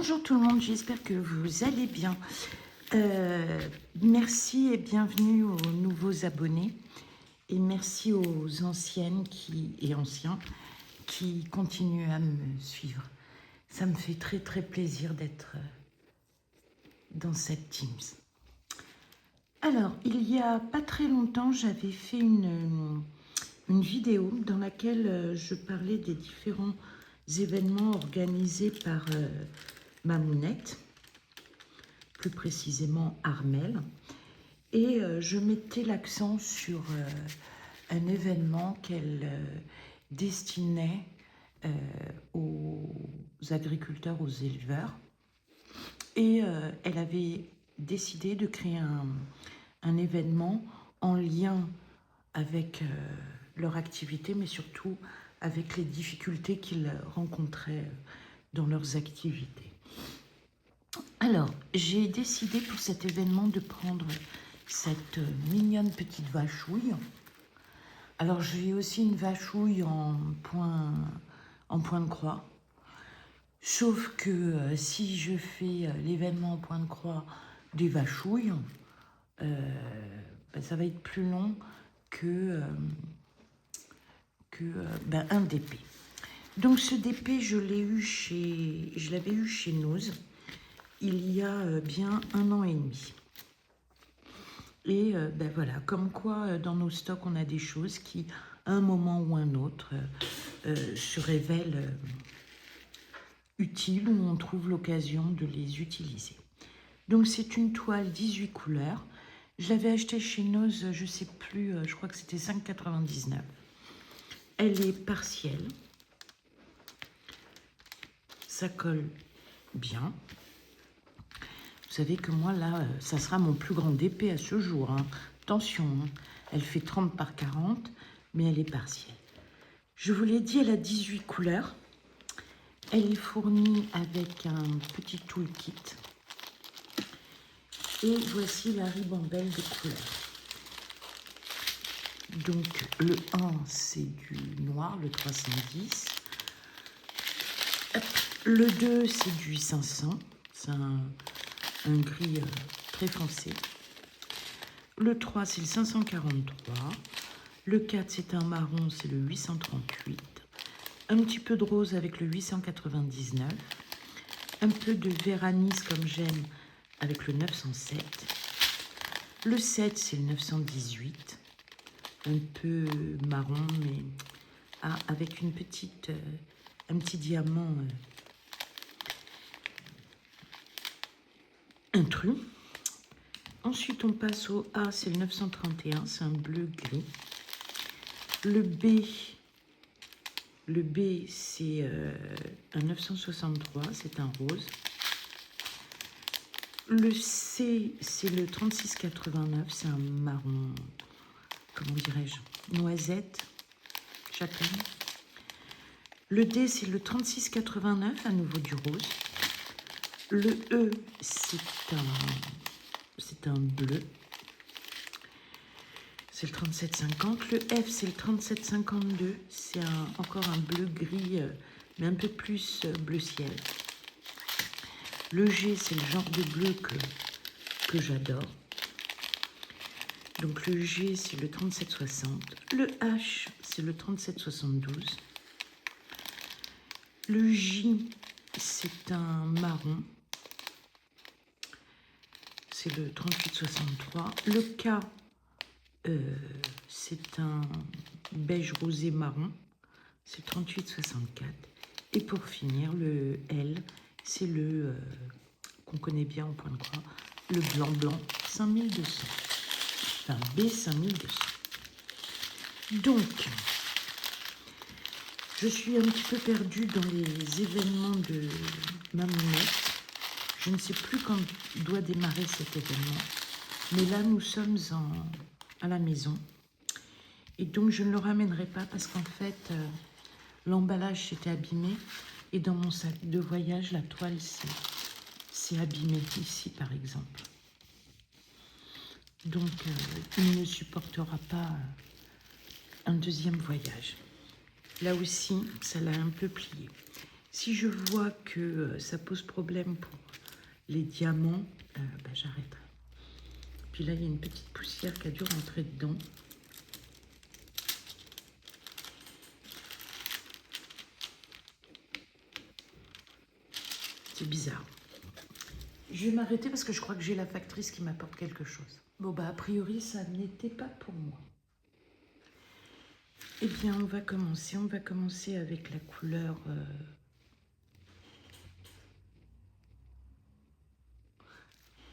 Bonjour tout le monde, j'espère que vous allez bien. Merci et bienvenue aux nouveaux abonnés. Et merci aux anciennes et anciens qui continuent à me suivre. Ça me fait très très plaisir d'être dans cette Teams. Alors, il y a pas très longtemps, j'avais fait une vidéo dans laquelle je parlais des différents événements organisés par Mamounette, plus précisément Armelle, et je mettais l'accent sur un événement qu'elle destinait aux agriculteurs, aux éleveurs, et elle avait décidé de créer un événement en lien avec leur activité, mais surtout avec les difficultés qu'ils rencontraient dans leurs activités. Alors, j'ai décidé pour cet événement de prendre cette mignonne petite vachouille. Alors, j'ai aussi une vachouille en point de croix. Sauf que si je fais l'événement en point de croix des vachouilles, ça va être plus long que un DP. Donc ce DP, je l'avais eu chez Noz il y a bien 1 an et demi. Et voilà, comme quoi dans nos stocks, on a des choses qui, à un moment ou un autre, se révèlent utiles ou on trouve l'occasion de les utiliser. Donc c'est une toile 18 couleurs. Je l'avais achetée chez Noz, je ne sais plus, je crois que c'était 5,99 €. Elle est partielle. Ça colle bien. Vous savez que moi, là, ça sera mon plus grand DP à ce jour. Hein. Attention, hein. Elle fait 30 par 40, mais elle est partielle. Je vous l'ai dit, elle a 18 couleurs. Elle est fournie avec un petit toolkit. Et voici la ribambelle de couleurs. Donc, le 1, c'est du noir, le 310. Le 2, c'est du 500. C'est un gris très foncé. Le 3, c'est le 543. Le 4, c'est un marron, c'est le 838. Un petit peu de rose avec le 899. Un peu de véranis comme j'aime avec le 907. Le 7, c'est le 918. Un peu marron, mais avec un petit diamant intrus. Ensuite, on passe au A, c'est le 931, c'est un bleu gris. Le B, c'est un 963, c'est un rose. Le C, c'est le 3689, c'est un marron, comment dirais-je, noisette, châtaigne. Le D, c'est le 3689, à nouveau du rose. Le E, c'est un bleu. C'est le 3750. Le F, c'est le 3752. C'est encore un bleu-gris, mais un peu plus bleu ciel. Le G, c'est le genre de bleu que j'adore. Donc le G, c'est le 3760. Le H, c'est le 3772. Le J, c'est un marron. C'est le 3863. Le K, c'est un beige rosé marron. C'est 3864. Et pour finir, le L, c'est le qu'on connaît bien au point de croix, le blanc 5200. Enfin, B5200. Donc, je suis un petit peu perdue dans les événements de Mamounette. Je ne sais plus quand doit démarrer cet événement. Mais là, nous sommes à la maison. Et donc, je ne le ramènerai pas parce qu'en fait, l'emballage s'était abîmé. Et dans mon sac de voyage, la toile s'est abîmée ici, par exemple. Donc, il ne supportera pas un deuxième voyage. Là aussi, ça l'a un peu plié. Si je vois que ça pose problème pour les diamants, j'arrêterai. Puis là, il y a une petite poussière qui a dû rentrer dedans. C'est bizarre. Je vais m'arrêter parce que je crois que j'ai la factrice qui m'apporte quelque chose. Bon, a priori, ça n'était pas pour moi. Eh bien, on va commencer. On va commencer avec la couleur...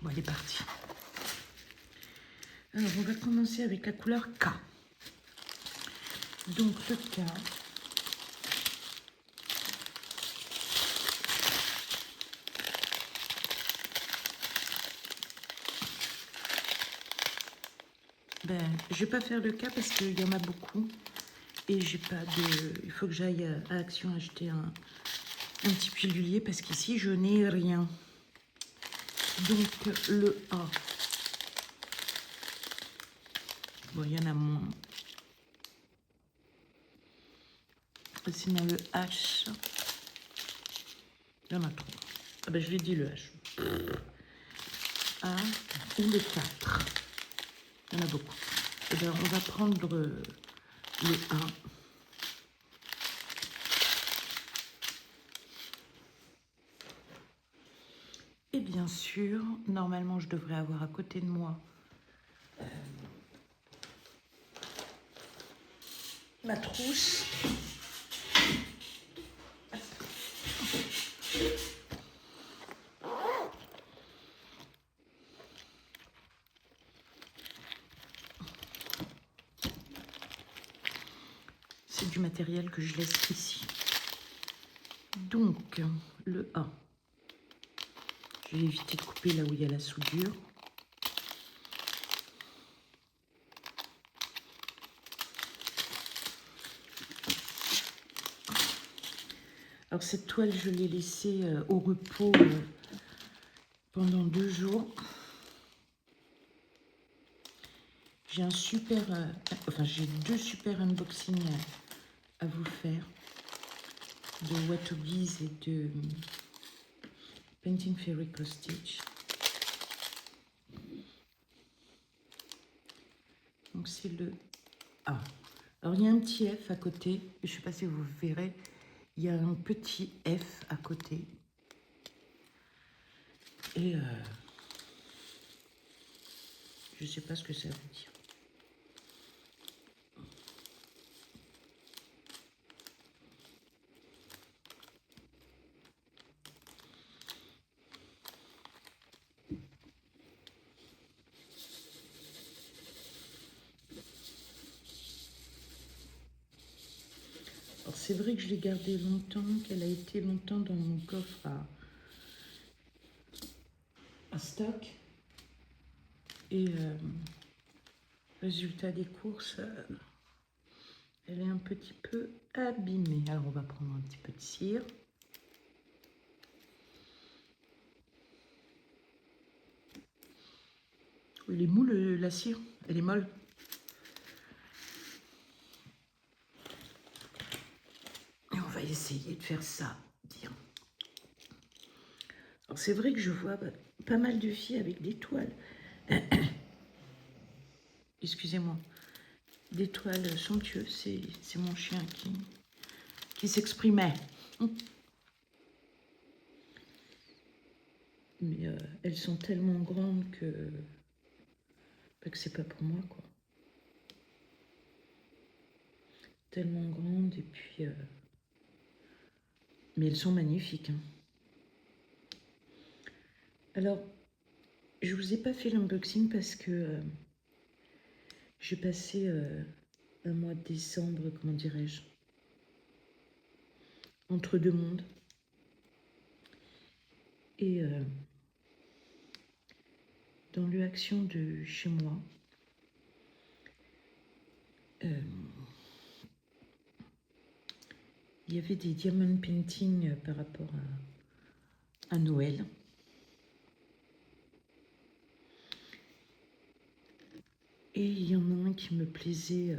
Bon, elle est partie. Alors, on va commencer avec la couleur K. Donc, le K... je vais pas faire le K parce qu'il y en a beaucoup. Et j'ai pas de... Il faut que j'aille à Action acheter un petit pilulier parce qu'ici, je n'ai rien. Donc, le A. Bon, il y en a moins. Sinon, le H. Il y en a trop. Ah ben, je l'ai dit, le H. A ou le 4. Il y en a beaucoup. Eh bien, on va prendre le 1. Et bien sûr, normalement, je devrais avoir à côté de moi ma trousse. C'est du matériel que je laisse ici. Donc, le A. Je vais éviter de couper là où il y a la soudure. Alors cette toile, je l'ai laissée au repos pendant 2 jours. J'ai un super, j'ai 2 super unboxings à vous faire de Watobiz et de Painting Fairy Stitch. Donc c'est le A. Alors il y a un petit F à côté, je ne sais pas si vous verrez, il y a un petit F à côté. Et je ne sais pas ce que ça veut dire. Alors c'est vrai que je l'ai gardée longtemps, qu'elle a été longtemps dans mon coffre à stock. Et résultat des courses, elle est un petit peu abîmée. Alors on va prendre un petit peu de cire. Elle est mou la cire, elle est molle. Et on va essayer de faire ça bien. Alors c'est vrai que je vois pas mal de filles avec des toiles. Excusez-moi. Des toiles somptueuses, c'est mon chien qui s'exprimait. Mais elles sont tellement grandes que c'est pas pour moi, quoi. Tellement grandes, et puis... mais elles sont magnifiques. Hein. Alors, je vous ai pas fait l'unboxing parce que j'ai passé un mois de décembre, comment dirais-je, entre 2 mondes. Et dans le Action de chez moi, il y avait des diamond painting par rapport à Noël. Et il y en a un qui me plaisait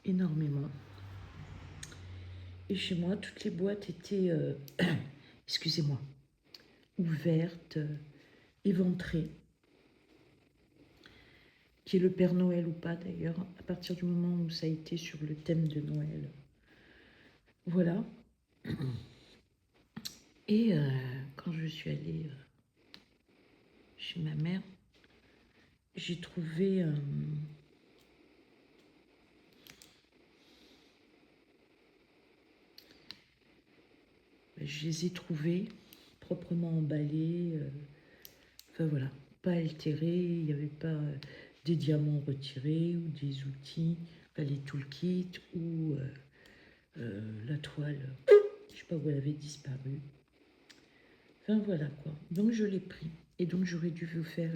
énormément. Et chez moi, toutes les boîtes étaient, excusez-moi, ouvertes, éventrées. Qui est le Père Noël ou pas d'ailleurs, à partir du moment où ça a été sur le thème de Noël. Voilà. Et quand je suis allée chez ma mère, j'ai trouvé... je les ai trouvés proprement emballés. Enfin voilà, pas altérés, il n'y avait pas des diamants retirés ou des outils, enfin, les toolkits ou la toile, je sais pas où elle avait disparu. Enfin voilà quoi, donc je l'ai pris. Et donc j'aurais dû vous faire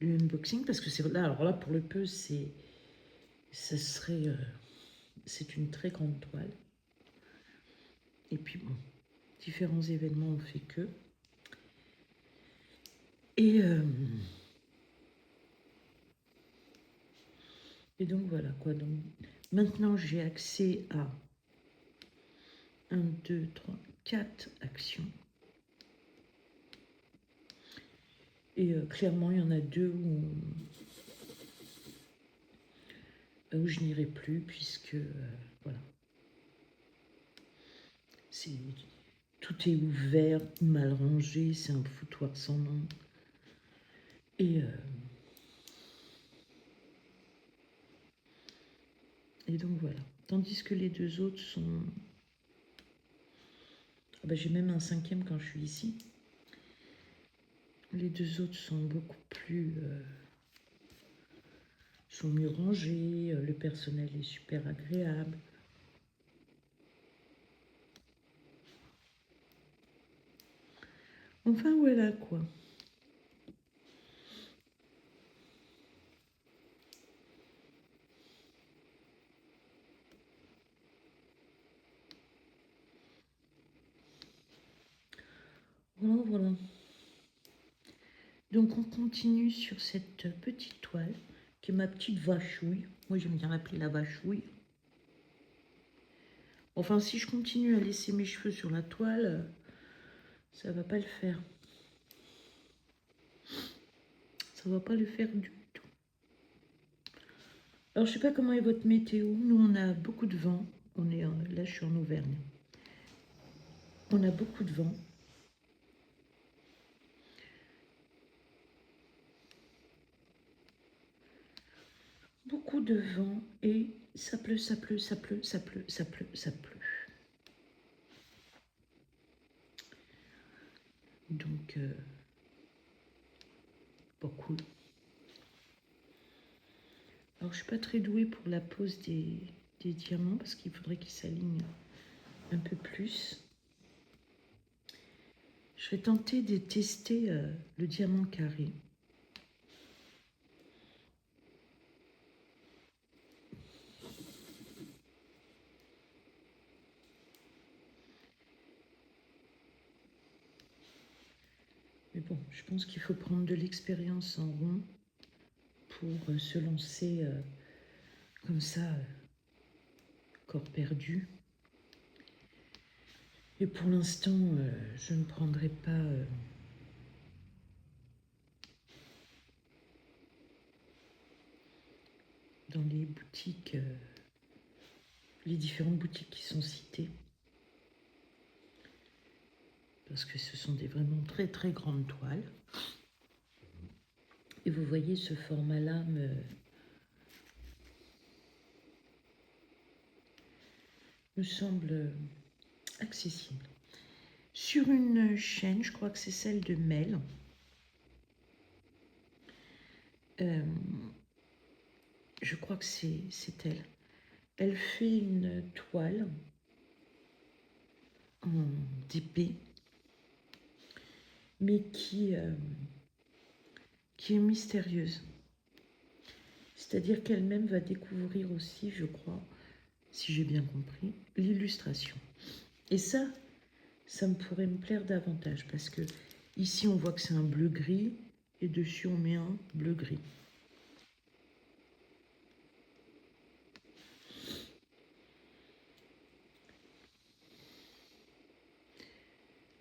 le unboxing parce que c'est là, alors là pour le peu, c'est une très grande toile. Et puis bon, différents événements ont fait que. Et donc voilà quoi. Donc maintenant j'ai accès à 1, 2, 3, 4 actions. Et clairement, il y en a 2 où je n'irai plus, puisque voilà. Tout est ouvert, mal rangé, c'est un foutoir sans nom. Et donc voilà. Tandis que les 2 autres sont... Ah ben, j'ai même un 5e quand je suis ici. Les 2 autres sont beaucoup plus... sont mieux rangés, le personnel est super agréable. Enfin voilà quoi. Voilà, voilà. Donc on continue sur cette petite toile, qui est ma petite vachouille. Moi j'aime bien l'appeler la vachouille. Enfin, si je continue à laisser mes cheveux sur la toile, ça va pas le faire. Ça va pas le faire du tout. Alors je sais pas comment est votre météo. Nous on a beaucoup de vent. Là je suis en Auvergne. On a beaucoup de vent. Beaucoup de vent et ça pleut, ça pleut, ça pleut, ça pleut, ça pleut, ça pleut. Donc, pas cool. Alors, je suis pas très douée pour la pose des diamants parce qu'il faudrait qu'ils s'alignent un peu plus. Je vais tenter de tester le diamant carré. Mais bon, je pense qu'il faut prendre de l'expérience en rond pour se lancer comme ça, corps perdu. Et pour l'instant, je ne prendrai pas dans les boutiques, les différentes boutiques qui sont citées. Parce que ce sont des vraiment très très grandes toiles. Et vous voyez, ce format-là me semble accessible. Sur une chaîne, je crois que c'est celle de Mel, je crois que c'est elle. Elle fait une toile en d'épée, mais qui est mystérieuse. C'est-à-dire qu'elle-même va découvrir aussi, je crois, si j'ai bien compris, l'illustration. Et ça me pourrait me plaire davantage, parce que ici, on voit que c'est un bleu-gris, et dessus, on met un bleu-gris.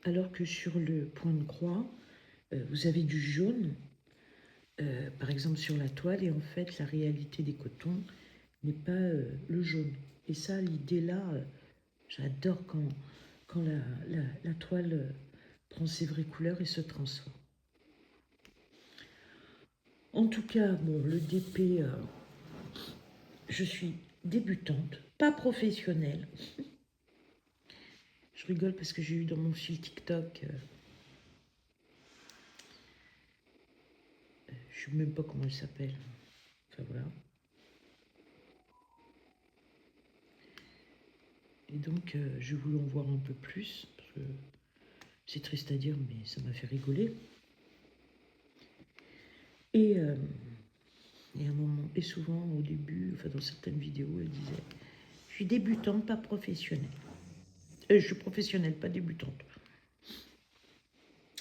alors que sur le point de croix, vous avez du jaune, par exemple sur la toile, et en fait, la réalité des cotons n'est pas le jaune. Et ça, l'idée-là, j'adore quand la toile prend ses vraies couleurs et se transforme. En tout cas, bon, le DP, je suis débutante, pas professionnelle. Je rigole parce que j'ai eu dans mon fil TikTok, je ne sais même pas comment elle s'appelle. Enfin voilà. Et donc, je voulais en voir un peu plus, parce que c'est triste à dire, mais ça m'a fait rigoler. Et à un moment, et souvent au début, enfin dans certaines vidéos, elle disait « Je suis débutante, pas professionnelle. Je suis professionnelle, pas débutante. »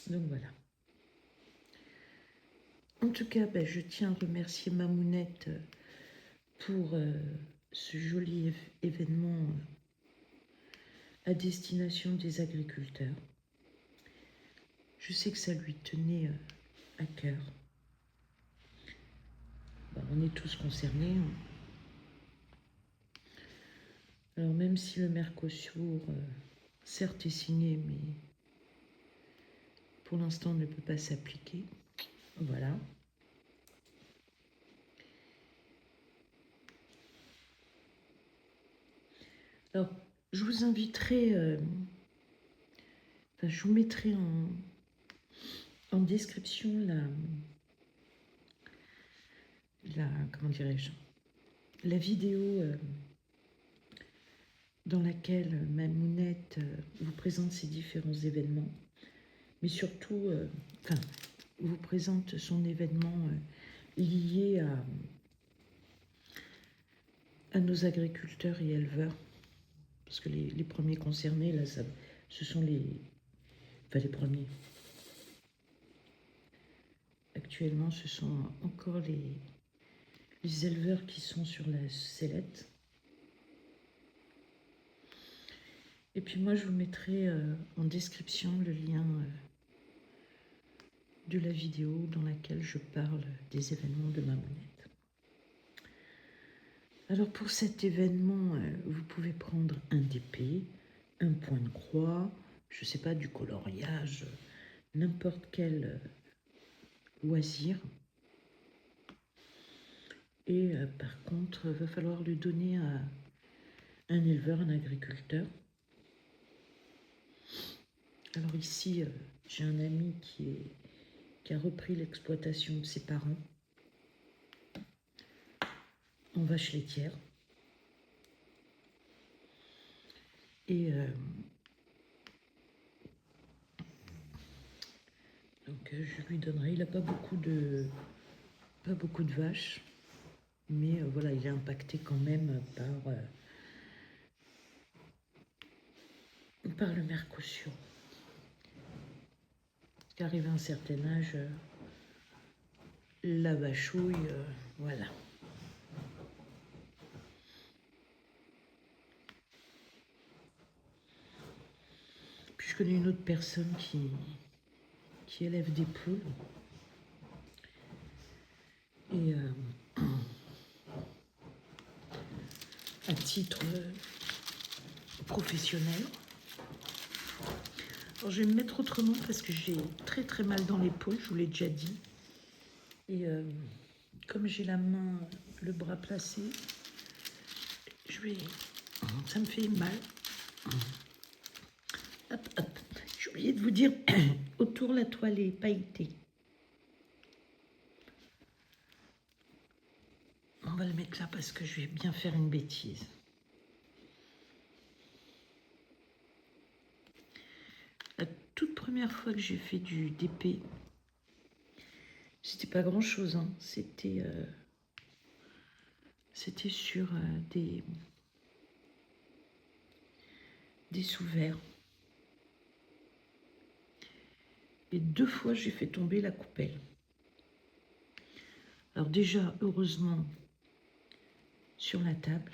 Donc voilà. En tout cas, ben, je tiens à remercier Mamounette pour ce joli événement à destination des agriculteurs. Je sais que ça lui tenait à cœur. Ben, on est tous concernés. Hein. Alors même si le Mercosur, certes est signé, mais pour l'instant ne peut pas s'appliquer. Voilà. Alors, je vous inviterai, enfin, je vous mettrai en description comment dirais-je, la vidéo dans laquelle Mamounette vous présente ces différents événements, mais surtout, enfin, vous présente son événement lié à nos agriculteurs et éleveurs, parce que les premiers concernés, là, ce sont enfin les premiers. Actuellement, ce sont encore les éleveurs qui sont sur la sellette. Et puis moi, je vous mettrai en description le lien de la vidéo dans laquelle je parle des événements de Mamounette. Alors pour cet événement, vous pouvez prendre un DP, un point de croix, je ne sais pas, du coloriage, n'importe quel loisir. Et par contre, il va falloir le donner à un éleveur, un agriculteur. Alors ici, j'ai un ami qui a repris l'exploitation de ses parents en vache laitière. Et donc je lui donnerai, il n'a pas beaucoup de vaches, mais voilà, il est impacté quand même par le Mercosur. Parce qu'arrivé à un certain âge, la vachouille, voilà. Puis je connais une autre personne qui élève des poules. Et à titre professionnel. Alors je vais me mettre autrement parce que j'ai très très mal dans l'épaule, je vous l'ai déjà dit. Et comme j'ai la main, le bras placé, ça me fait mal. Hop, hop. J'ai oublié de vous dire, autour la toile est pailletée. On va le mettre là parce que je vais bien faire une bêtise. La toute première fois que j'ai fait du DP, c'était pas grand chose, hein. C'était sur des sous-verts. Et 2 fois, j'ai fait tomber la coupelle. Alors déjà, heureusement, sur la table.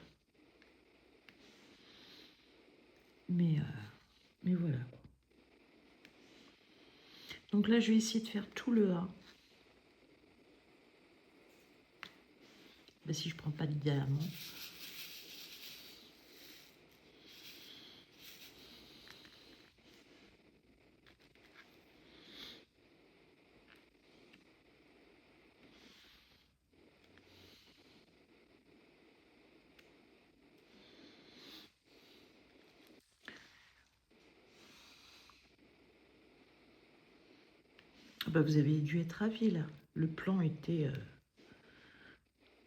Mais voilà, quoi. Donc là, je vais essayer de faire tout le A. Ben, si je prends pas de diamant. Ah ben, vous avez dû être ravis là. Le plan était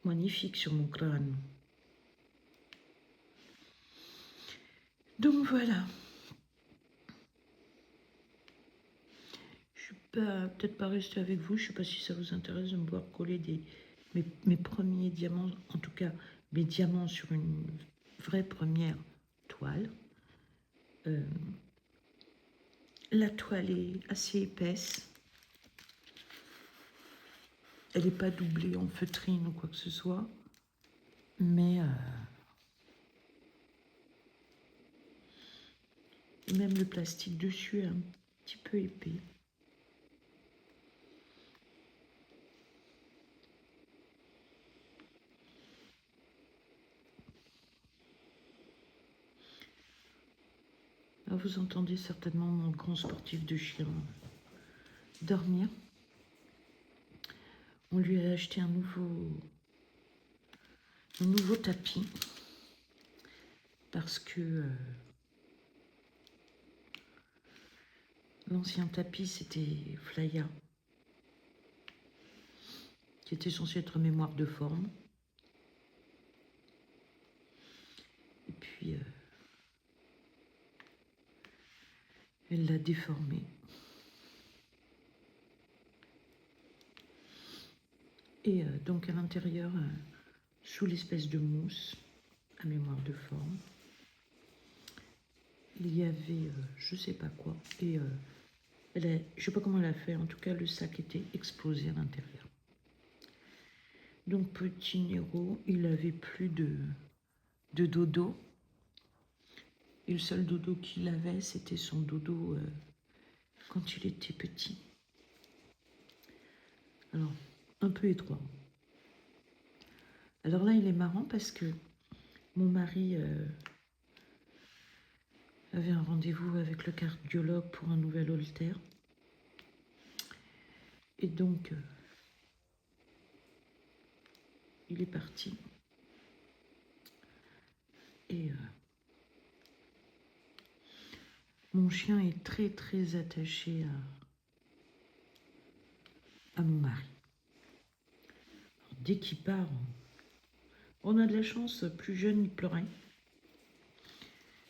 magnifique sur mon crâne. Donc voilà. Je suis peut-être pas restée avec vous. Je sais pas si ça vous intéresse de me voir coller mes premiers diamants, en tout cas mes diamants sur une vraie première toile. La toile est assez épaisse. Elle n'est pas doublée en feutrine ou quoi que ce soit. Mais même le plastique dessus est un petit peu épais. Là, vous entendez certainement mon grand sportif de chien dormir. On lui a acheté un nouveau tapis parce que l'ancien tapis, c'était Flya, qui était censé être mémoire de forme. Et puis, elle l'a déformé. Et donc, à l'intérieur, sous l'espèce de mousse à mémoire de forme, il y avait je sais pas quoi. Et je sais pas comment elle a fait, en tout cas, le sac était explosé à l'intérieur. Donc, petit Nero, il avait plus de dodo. Et le seul dodo qu'il avait, c'était son dodo quand il était petit. Alors, un peu étroit. Alors là, il est marrant parce que mon mari avait un rendez-vous avec le cardiologue pour un nouvel holter. Et donc, il est parti. Et mon chien est très, très attaché à mon mari. Alors, dès qu'il part, on a de la chance, plus jeune, il pleurait.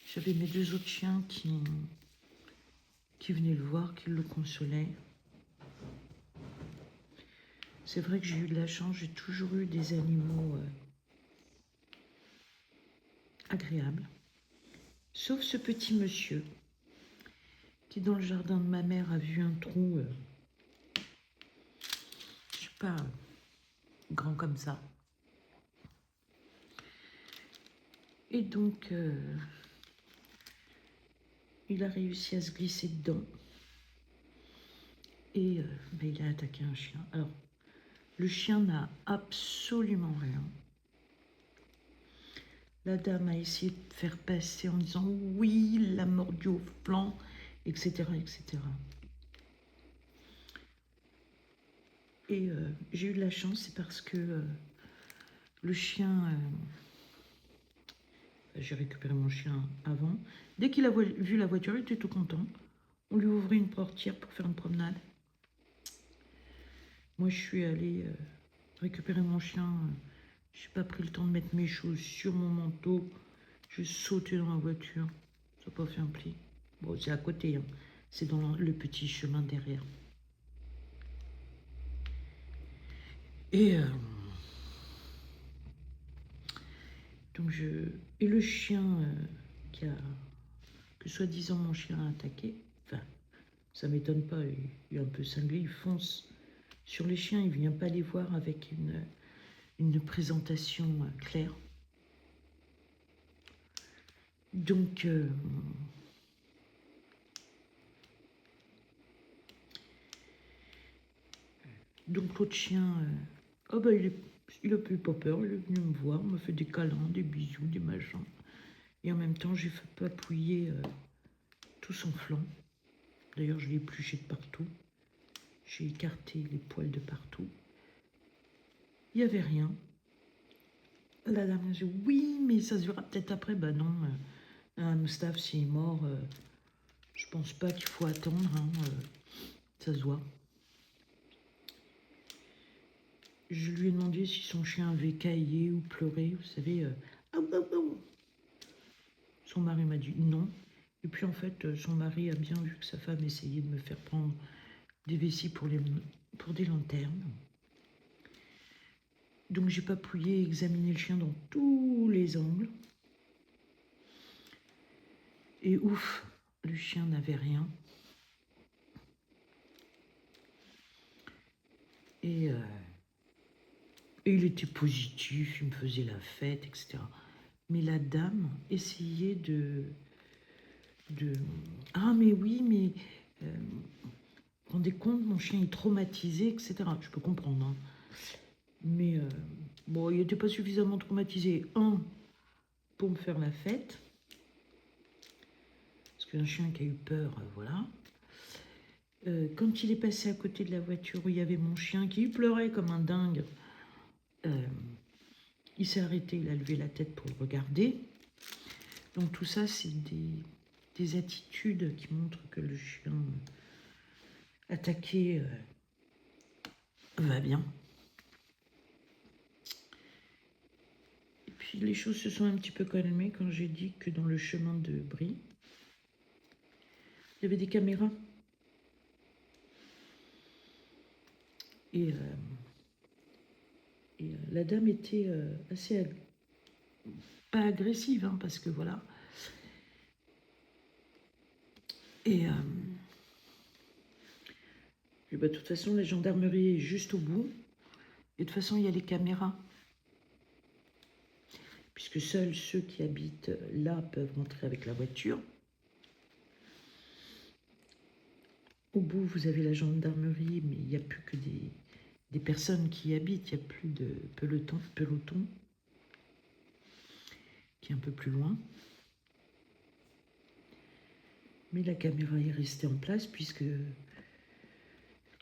J'avais mes deux autres chiens qui venaient le voir, qui le consolaient. C'est vrai que j'ai eu de la chance, j'ai toujours eu des animaux agréables. Sauf ce petit monsieur qui, dans le jardin de ma mère, a vu un trou, je sais pas, grand comme ça. Et donc, il a réussi à se glisser dedans. Et il a attaqué un chien. Alors, le chien n'a absolument rien. La dame a essayé de faire passer en disant oui, il l'a mordu au flanc, etc., etc. Et j'ai eu de la chance, c'est parce que le chien, j'ai récupéré mon chien avant. Dès qu'il a vu la voiture, il était tout content. On lui ouvrit une portière pour faire une promenade. Moi, je suis allée récupérer mon chien. Je n'ai pas pris le temps de mettre mes choses sur mon manteau. Je sautais dans la voiture. Ça n'a pas fait un pli. Bon, c'est à côté. Hein. C'est dans le petit chemin derrière. Et donc et le chien que soi-disant mon chien a attaqué, enfin, ça m'étonne pas, il est un peu cinglé, il fonce sur les chiens, il vient pas les voir avec une présentation claire. Donc, Donc l'autre chien, oh bah, il a plus pas peur, il est venu me voir, me fait des câlins, des bisous, des machins. Et en même temps, j'ai fait papouiller tout son flanc. D'ailleurs, je l'ai épluché de partout. J'ai écarté les poils de partout. Il n'y avait rien. La dame a dit oui, mais ça se verra peut-être après. Bah non, Moustapha, s'il est mort, je pense pas qu'il faut attendre. Hein, ça se voit. Je lui ai demandé si son chien avait caillé ou pleuré. Vous savez, son mari m'a dit non. Et puis en fait, son mari a bien vu que sa femme essayait de me faire prendre des vessies pour des lanternes. Donc j'ai papouillé et examiné le chien dans tous les angles. Et ouf, le chien n'avait rien. Et il était positif, il me faisait la fête, etc. Mais la dame essayait de ah mais oui, mais vous vous rendez compte, mon chien est traumatisé, etc. Je peux comprendre, hein. Mais bon, il n'était pas suffisamment traumatisé. Un, pour me faire la fête. Parce qu'un chien qui a eu peur, voilà. Quand il est passé à côté de la voiture où il y avait mon chien qui pleurait comme un dingue, il s'est arrêté, il a levé la tête pour le regarder. Donc tout ça, c'est des attitudes qui montrent que le chien attaqué va bien. Et puis les choses se sont un petit peu calmées quand j'ai dit que dans le chemin de Brie, il y avait des caméras. Et la dame était assez pas agressive, hein, parce que voilà. Et bah, de toute façon, la gendarmerie est juste au bout. Et de toute façon, il y a les caméras. Puisque seuls ceux qui habitent là peuvent rentrer avec la voiture. Au bout, vous avez la gendarmerie, mais il n'y a plus que des personnes qui y habitent. Il n'y a plus de peloton qui est un peu plus loin. Mais la caméra est restée en place puisque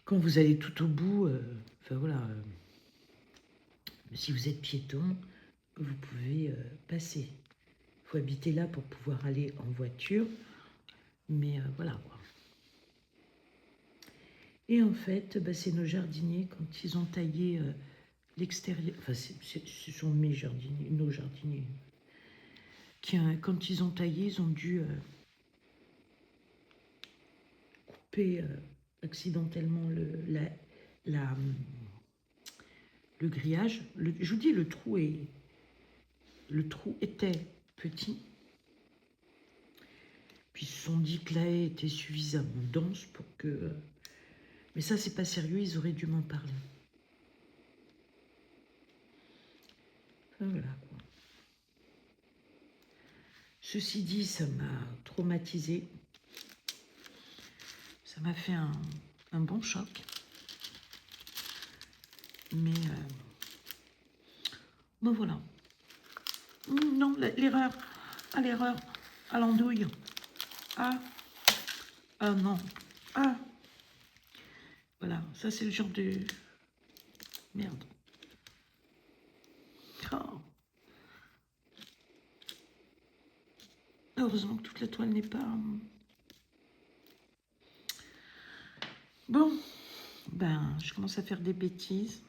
quand vous allez tout au bout, enfin voilà, si vous êtes piéton, vous pouvez passer. Il faut habiter là pour pouvoir aller en voiture. Mais voilà quoi. Et en fait, bah, c'est nos jardiniers, quand ils ont taillé l'extérieur, enfin ce sont mes jardiniers, nos jardiniers, qui, quand ils ont taillé, ils ont dû couper accidentellement le grillage. Je vous dis, le trou était petit. Puis ils se sont dit que la haie était suffisamment dense pour que... mais ça, c'est pas sérieux, ils auraient dû m'en parler. Enfin, voilà quoi. Ceci dit, ça m'a traumatisée. Ça m'a fait un bon choc. Mais bon voilà. Non, l'erreur. Ah, l'erreur. À l'andouille. Ah. Ah non. Ah. Voilà, ça c'est le genre de... Merde. Oh. Heureusement que toute la toile n'est pas... Bon. Ben, je commence à faire des bêtises.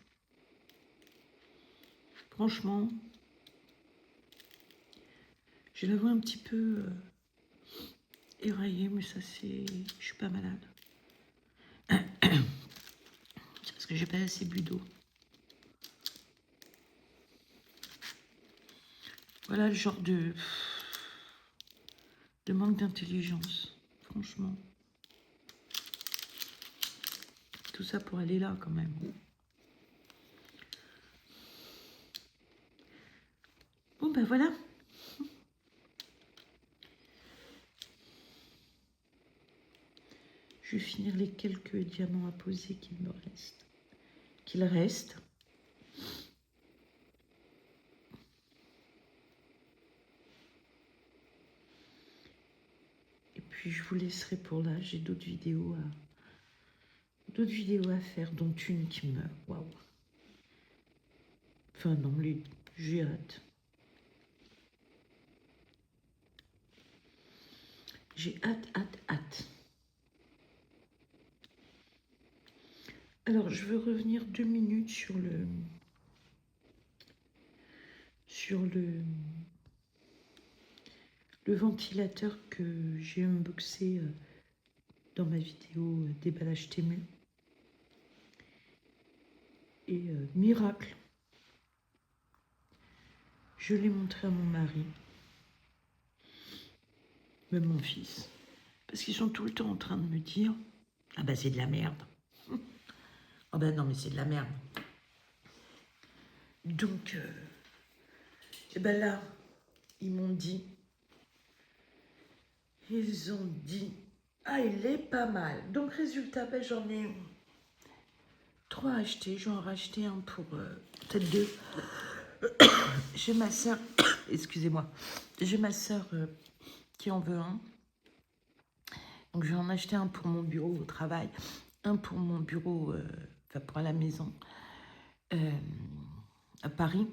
Franchement. J'ai la voix un petit peu éraillée, mais ça c'est... Je suis pas malade. C'est parce que j'ai pas assez bu d'eau. Voilà le genre de manque d'intelligence, franchement. Tout ça pour aller là, quand même. Bon, ben voilà. Je vais finir les quelques diamants à poser qu'il me reste. qu'il reste. Et puis je vous laisserai pour là. J'ai d'autres vidéos à faire, dont une qui me... Waouh. Enfin non, j'ai hâte. J'ai hâte. Alors, je veux revenir 2 minutes sur le ventilateur que j'ai unboxé dans ma vidéo déballage Temu. Et miracle, je l'ai montré à mon mari, même mon fils, parce qu'ils sont tout le temps en train de me dire « Ah bah c'est de la merde !» « Ah bah non mais c'est de la merde !» Donc, et ben là, ils m'ont dit, ah il est pas mal. Donc résultat, ben, j'en ai 3 achetés, j'en ai racheté un pour peut-être 2. J'ai ma soeur, excusez-moi, j'ai ma soeur qui en veut un. Donc je vais en acheter un pour mon bureau au travail, un pour mon bureau, enfin pour la maison à Paris,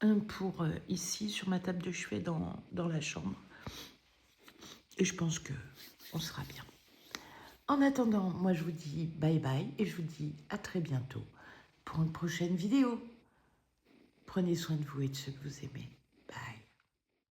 un pour ici sur ma table de chevet dans la chambre. Et je pense que on sera bien. En attendant, moi je vous dis bye bye et je vous dis à très bientôt pour une prochaine vidéo. Prenez soin de vous et de ceux que vous aimez.